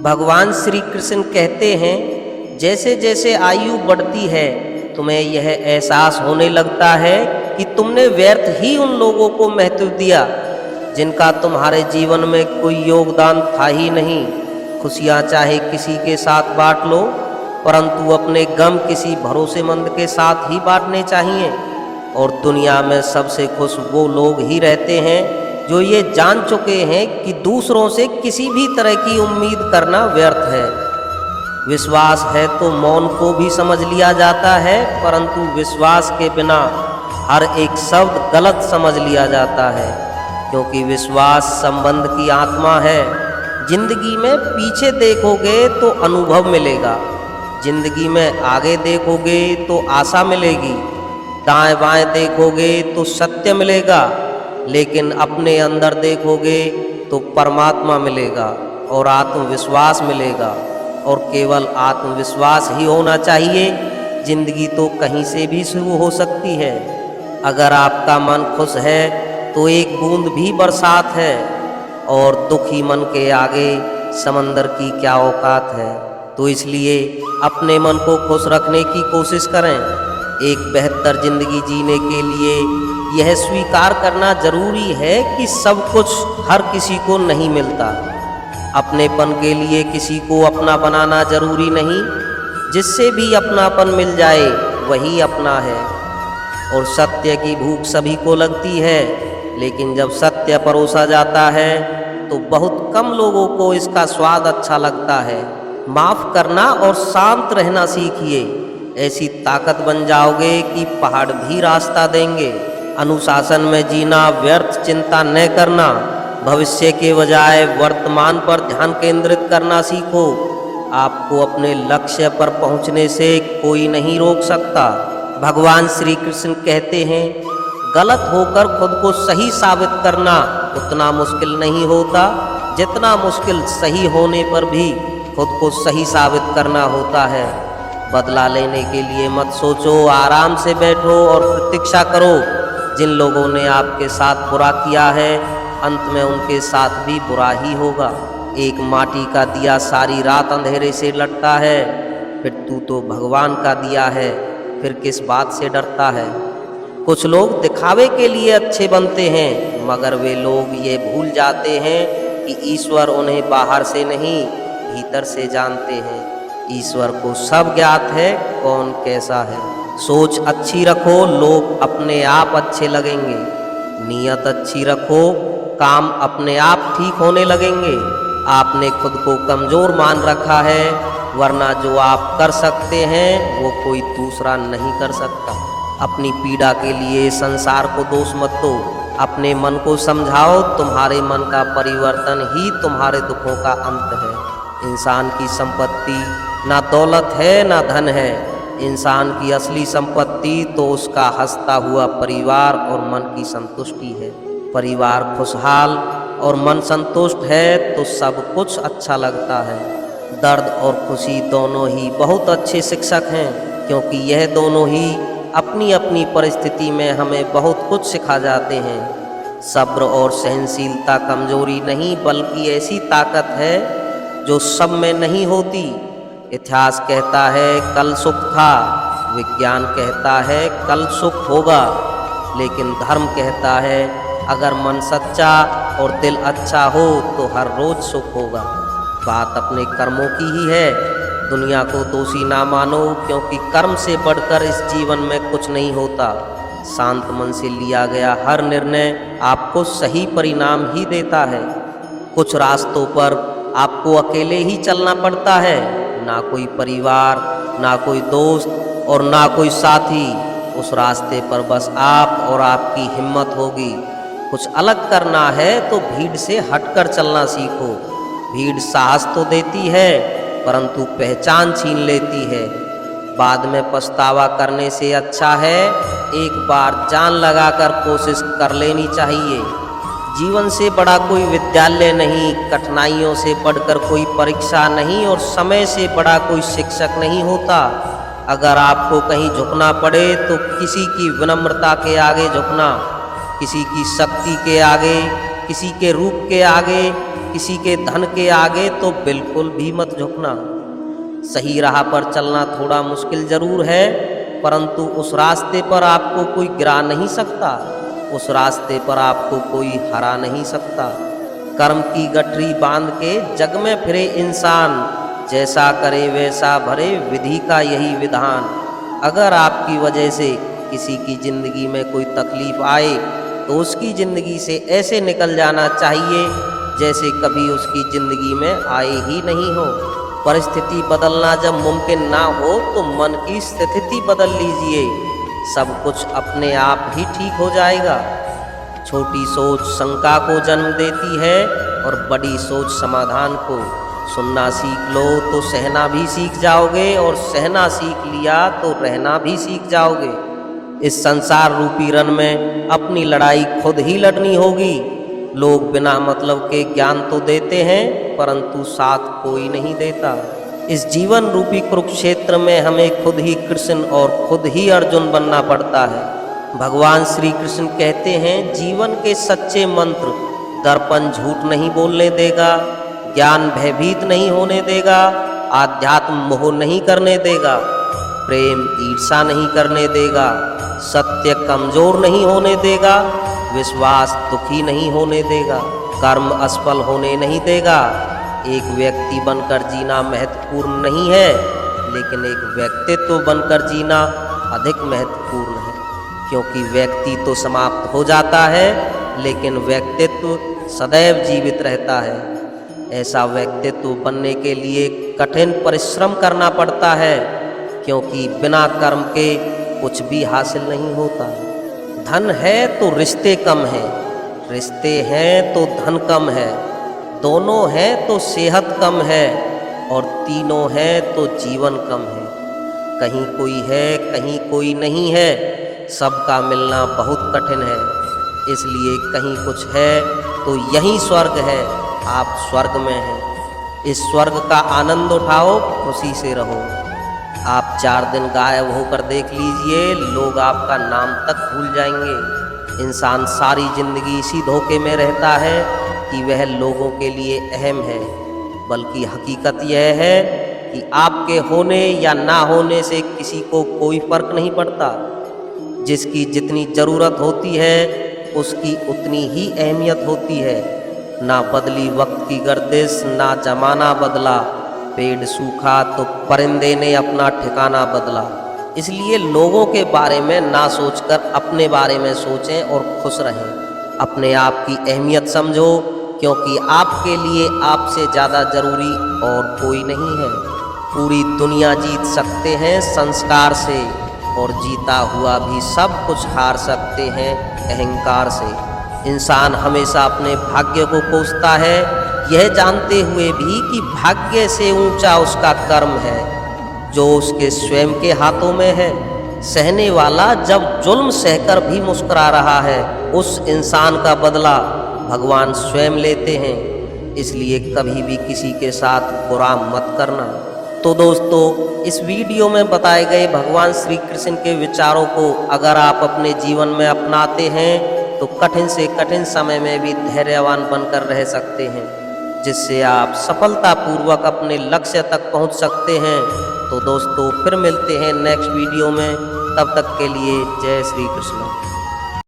भगवान श्री कृष्ण कहते हैं, जैसे जैसे आयु बढ़ती है तुम्हें यह एहसास होने लगता है कि तुमने व्यर्थ ही उन लोगों को महत्व दिया जिनका तुम्हारे जीवन में कोई योगदान था ही नहीं। खुशियाँ चाहे किसी के साथ बांट लो, परंतु अपने गम किसी भरोसेमंद के साथ ही बांटने चाहिए। और दुनिया में सबसे खुश वो लोग ही रहते हैं जो ये जान चुके हैं कि दूसरों से किसी भी तरह की उम्मीद करना व्यर्थ है। विश्वास है तो मौन को भी समझ लिया जाता है, परंतु विश्वास के बिना हर एक शब्द गलत समझ लिया जाता है, क्योंकि विश्वास संबंध की आत्मा है। जिंदगी में पीछे देखोगे तो अनुभव मिलेगा, जिंदगी में आगे देखोगे तो आशा मिलेगी, दाएं बाएं देखोगे तो सत्य मिलेगा, लेकिन अपने अंदर देखोगे तो परमात्मा मिलेगा और आत्मविश्वास मिलेगा। और केवल आत्मविश्वास ही होना चाहिए। जिंदगी तो कहीं से भी शुरू हो सकती है। अगर आपका मन खुश है तो एक बूंद भी बरसात है, और दुखी मन के आगे समंदर की क्या औकात है। तो इसलिए अपने मन को खुश रखने की कोशिश करें। एक बेहतर जिंदगी जीने के लिए यह स्वीकार करना जरूरी है कि सब कुछ हर किसी को नहीं मिलता। अपनेपन के लिए किसी को अपना बनाना जरूरी नहीं, जिससे भी अपनापन मिल जाए वही अपना है। और सत्य की भूख सभी को लगती है, लेकिन जब सत्य परोसा जाता है तो बहुत कम लोगों को इसका स्वाद अच्छा लगता है। माफ करना और शांत रहना सीखिए, ऐसी ताकत बन जाओगे कि पहाड़ भी रास्ता देंगे। अनुशासन में जीना, व्यर्थ चिंता न करना, भविष्य के बजाय वर्तमान पर ध्यान केंद्रित करना सीखो। आपको अपने लक्ष्य पर पहुंचने से कोई नहीं रोक सकता। भगवान श्री कृष्ण कहते हैं, गलत होकर खुद को सही साबित करना उतना मुश्किल नहीं होता जितना मुश्किल सही होने पर भी खुद को सही साबित करना होता है। बदला लेने के लिए मत सोचो, आराम से बैठो और प्रतीक्षा करो। जिन लोगों ने आपके साथ बुरा किया है, अंत में उनके साथ भी बुरा ही होगा। एक माटी का दिया सारी रात अंधेरे से लटता है, फिर तू तो भगवान का दिया है, फिर किस बात से डरता है। कुछ लोग दिखावे के लिए अच्छे बनते हैं, मगर वे लोग ये भूल जाते हैं कि ईश्वर उन्हें बाहर से नहीं भीतर से जानते हैं। ईश्वर को सब ज्ञात है कौन कैसा है। सोच अच्छी रखो, लोग अपने आप अच्छे लगेंगे। नीयत अच्छी रखो, काम अपने आप ठीक होने लगेंगे। आपने खुद को कमज़ोर मान रखा है, वरना जो आप कर सकते हैं वो कोई दूसरा नहीं कर सकता। अपनी पीड़ा के लिए संसार को दोष मत दो, अपने मन को समझाओ। तुम्हारे मन का परिवर्तन ही तुम्हारे दुखों का अंत है। इंसान की संपत्ति ना दौलत है ना धन है, इंसान की असली संपत्ति तो उसका हंसता हुआ परिवार और मन की संतुष्टि है। परिवार खुशहाल और मन संतुष्ट है तो सब कुछ अच्छा लगता है। दर्द और खुशी दोनों ही बहुत अच्छे शिक्षक हैं, क्योंकि यह दोनों ही अपनी अपनी परिस्थिति में हमें बहुत कुछ सिखा जाते हैं। सब्र और सहनशीलता कमजोरी नहीं, बल्कि ऐसी ताकत है जो सब में नहीं होती। इतिहास कहता है कल सुख था, विज्ञान कहता है कल सुख होगा, लेकिन धर्म कहता है अगर मन सच्चा और दिल अच्छा हो तो हर रोज सुख होगा। बात अपने कर्मों की ही है। दुनिया को दोषी ना मानो, क्योंकि कर्म से बढ़कर इस जीवन में कुछ नहीं होता। शांत मन से लिया गया हर निर्णय आपको सही परिणाम ही देता है। कुछ रास्तों पर आपको अकेले ही चलना पड़ता है, ना कोई परिवार, ना कोई दोस्त और ना कोई साथी। उस रास्ते पर बस आप और आपकी हिम्मत होगी। कुछ अलग करना है तो भीड़ से हटकर चलना सीखो। भीड़ साहस तो देती है, परंतु पहचान छीन लेती है। बाद में पछतावा करने से अच्छा है एक बार जान लगाकर कोशिश कर लेनी चाहिए। जीवन से बड़ा कोई विद्यालय नहीं, कठिनाइयों से बढ़कर कोई परीक्षा नहीं, और समय से बड़ा कोई शिक्षक नहीं होता। अगर आपको कहीं झुकना पड़े तो किसी की विनम्रता के आगे झुकना, किसी की शक्ति के आगे, किसी के रूप के आगे, किसी के धन के आगे तो बिल्कुल भी मत झुकना। सही राह पर चलना थोड़ा मुश्किल जरूर है, परंतु उस रास्ते पर आपको कोई गिरा नहीं सकता, उस रास्ते पर आपको कोई हरा नहीं सकता। कर्म की गठरी बांध के जग में फिरे इंसान, जैसा करे वैसा भरे विधि का यही विधान। अगर आपकी वजह से किसी की जिंदगी में कोई तकलीफ आए तो उसकी जिंदगी से ऐसे निकल जाना चाहिए जैसे कभी उसकी जिंदगी में आए ही नहीं हो। परिस्थिति बदलना जब मुमकिन ना हो तो मन की स्थिति बदल लीजिए, सब कुछ अपने आप ही ठीक हो जाएगा। छोटी सोच शंका को जन्म देती है और बड़ी सोच समाधान को। सुनना सीख लो तो सहना भी सीख जाओगे, और सहना सीख लिया तो रहना भी सीख जाओगे। इस संसार रूपी रन में अपनी लड़ाई खुद ही लड़नी होगी। लोग बिना मतलब के ज्ञान तो देते हैं, परंतु साथ कोई नहीं देता। इस जीवन रूपी कुरुक्षेत्र में हमें खुद ही कृष्ण और खुद ही अर्जुन बनना पड़ता है। भगवान श्री कृष्ण कहते हैं, जीवन के सच्चे मंत्र दर्पण झूठ नहीं बोलने देगा, ज्ञान भयभीत नहीं होने देगा, आध्यात्म मोह नहीं करने देगा, प्रेम ईर्षा नहीं करने देगा, सत्य कमजोर नहीं होने देगा, विश्वास दुखी नहीं होने देगा, कर्म असफल होने नहीं देगा। एक व्यक्ति बनकर जीना महत्वपूर्ण नहीं है, लेकिन एक व्यक्तित्व बनकर जीना अधिक महत्वपूर्ण है, क्योंकि व्यक्ति तो समाप्त हो जाता है, लेकिन व्यक्तित्व सदैव जीवित रहता है। ऐसा व्यक्तित्व बनने के लिए कठिन परिश्रम करना पड़ता है, क्योंकि बिना कर्म के कुछ भी हासिल नहीं होता। धन है तो रिश्ते कम हैं, रिश्ते हैं तो धन कम है, दोनों हैं तो सेहत कम है, और तीनों हैं तो जीवन कम है। कहीं कोई है कहीं कोई नहीं है, सबका मिलना बहुत कठिन है। इसलिए कहीं कुछ है तो यही स्वर्ग है, आप स्वर्ग में हैं। इस स्वर्ग का आनंद उठाओ, खुशी से रहो। आप 4 दिन गायब होकर देख लीजिए, लोग आपका नाम तक भूल जाएंगे। इंसान सारी जिंदगी इसी धोखे में रहता है कि वह लोगों के लिए अहम है, बल्कि हकीकत यह है कि आपके होने या ना होने से किसी को कोई फर्क नहीं पड़ता। जिसकी जितनी ज़रूरत होती है उसकी उतनी ही अहमियत होती है। ना बदली वक्त की गर्दिश, ना जमाना बदला, पेड़ सूखा तो परिंदे ने अपना ठिकाना बदला। इसलिए लोगों के बारे में ना सोचकर अपने बारे में सोचें और खुश रहें। अपने आप की अहमियत समझो, क्योंकि आपके लिए आपसे ज़्यादा ज़रूरी और कोई नहीं है। पूरी दुनिया जीत सकते हैं संस्कार से, और जीता हुआ भी सब कुछ हार सकते हैं अहंकार से। इंसान हमेशा अपने भाग्य को कोसता है, यह जानते हुए भी कि भाग्य से ऊंचा उसका कर्म है, जो उसके स्वयं के हाथों में है। सहने वाला जब जुल्म सहकर भी मुस्कुरा रहा है, उस इंसान का बदला भगवान स्वयं लेते हैं। इसलिए कभी भी किसी के साथ बुरा मत करना। तो दोस्तों, इस वीडियो में बताए गए भगवान श्री कृष्ण के विचारों को अगर आप अपने जीवन में अपनाते हैं तो कठिन से कठिन समय में भी धैर्यवान बनकर रह सकते हैं, जिससे आप सफलतापूर्वक अपने लक्ष्य तक पहुंच सकते हैं। तो दोस्तों, फिर मिलते हैं नेक्स्ट वीडियो में। तब तक के लिए जय श्री कृष्ण।